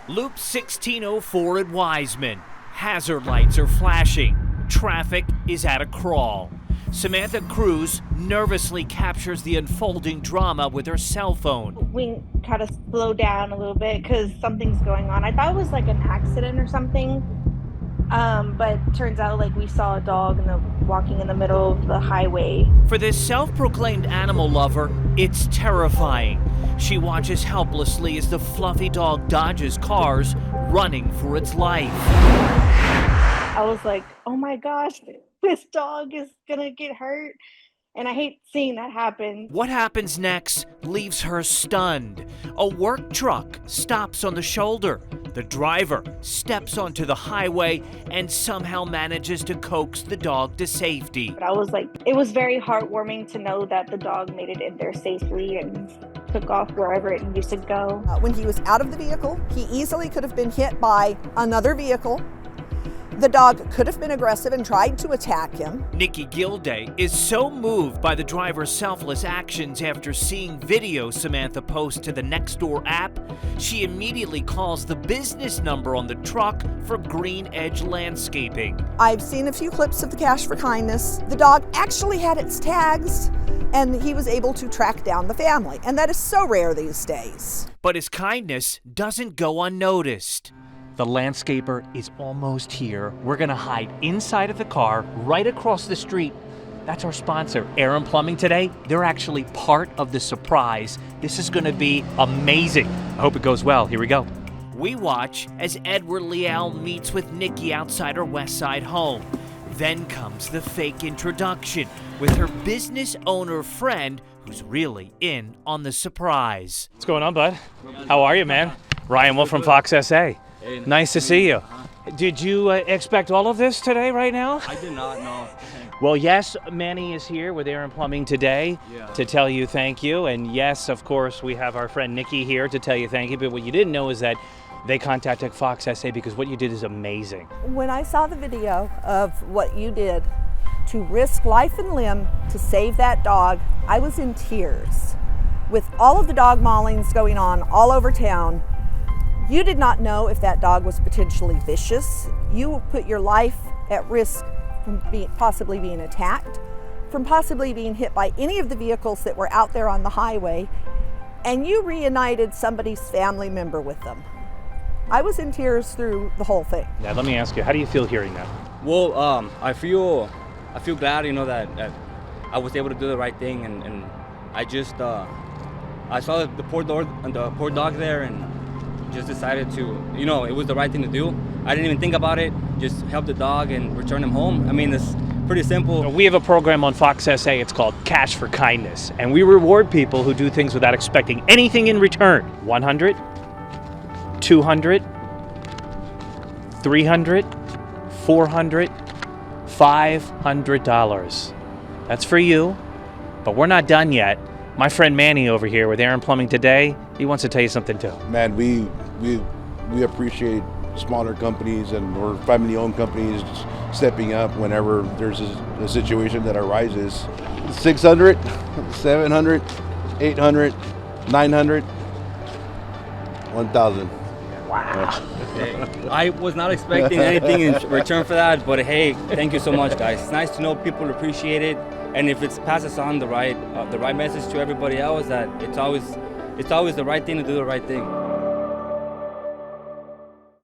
Loop 1604 at Wiseman. Hazard lights are flashing. Traffic is at a crawl. Samantha Cruz nervously captures the unfolding drama with her cell phone. We kind of slowed down a little bit because something's going on. I thought it was like an accident or something. But turns out like we saw a dog walking in the middle of the highway. For this self-proclaimed animal lover, it's terrifying. She watches helplessly as the fluffy dog dodges cars, running for its life. I was like, oh my gosh, this dog is gonna get hurt. And I hate seeing that happen. What happens next leaves her stunned. A work truck stops on the shoulder. The driver steps onto the highway and somehow manages to coax the dog to safety. But I was like, it was very heartwarming to know that the dog made it in there safely and took off wherever it needed to go. When he was out of the vehicle, he easily could have been hit by another vehicle. The dog could have been aggressive and tried to attack him. Nikki Gilday is so moved by the driver's selfless actions after seeing video Samantha post to the Nextdoor app, she immediately calls the business number on the truck for Green Edge Landscaping. I've seen a few clips of the Cash for Kindness. The dog actually had its tags, and he was able to track down the family, and that is so rare these days. But his kindness doesn't go unnoticed. The landscaper is almost here. We're gonna hide inside of the car right across the street. That's our sponsor, Aaron Plumbing today. They're actually part of the surprise. This is gonna be amazing. I hope it goes well. Here we go. We watch as Edward Leal meets with Nikki outside her West Side home. Then comes the fake introduction with her business owner friend who's really in on the surprise. What's going on, bud? How are you, man? Ryan Wolf from Fox SA. Nice to see you. Did you expect all of this today, right now? I did not know. Well, yes, Manny is here with Aaron Plumbing today to tell you thank you. And yes, of course, we have our friend Nikki here to tell you thank you. But what you didn't know is that they contacted Fox SA because what you did is amazing. When I saw the video of what you did to risk life and limb to save that dog, I was in tears. With all of the dog maulings going on all over town, you did not know if that dog was potentially vicious. You put your life at risk from possibly being attacked, from possibly being hit by any of the vehicles that were out there on the highway, and you reunited somebody's family member with them. I was in tears through the whole thing. Now, let me ask you, how do you feel hearing that? Well, I feel glad, that I was able to do the right thing, and I just I saw the poor dog there, and just decided to, it was the right thing to do. I didn't even think about it, just help the dog and return him home. I mean, it's pretty simple. We have a program on Fox SA, it's called Cash for Kindness, and we reward people who do things without expecting anything in return. 100, 200, 300, 400, $500. That's for you, but we're not done yet. My friend Manny over here with Aaron Plumbing today, he wants to tell you something too. Man, we appreciate smaller companies or family-owned companies stepping up whenever there's a situation that arises. 600, 700, 800, 900, 1,000. Wow. I was not expecting anything in return for that, but hey, thank you so much, guys. It's nice to know people appreciate it. And if it passes on the right message to everybody else, that it's always the right thing to do the right thing.